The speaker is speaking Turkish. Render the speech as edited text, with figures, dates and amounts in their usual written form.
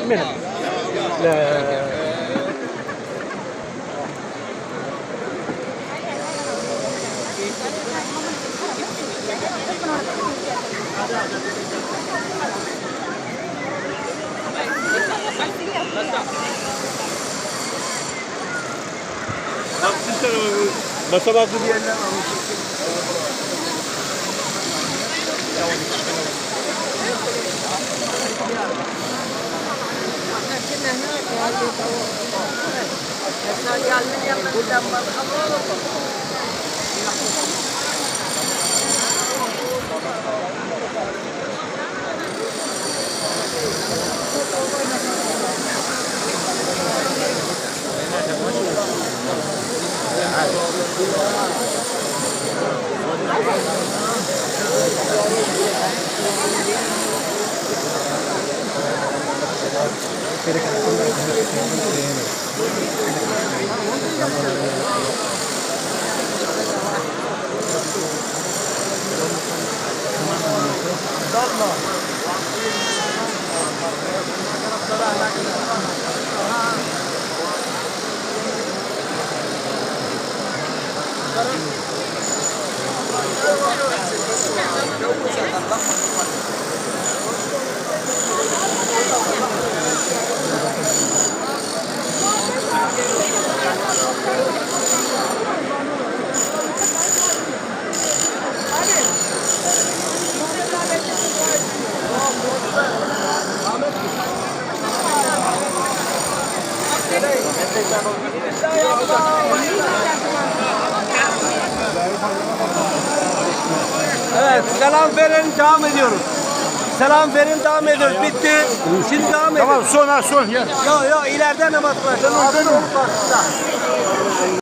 Benim. La. Basamaklı bir yerler Evet, selam verin, devam ediyoruz. Selam verin, devam ediyoruz. Bitti. Şimdi devam ediyoruz. Tamam, son ya. Yok, ileride namaz kılacağız.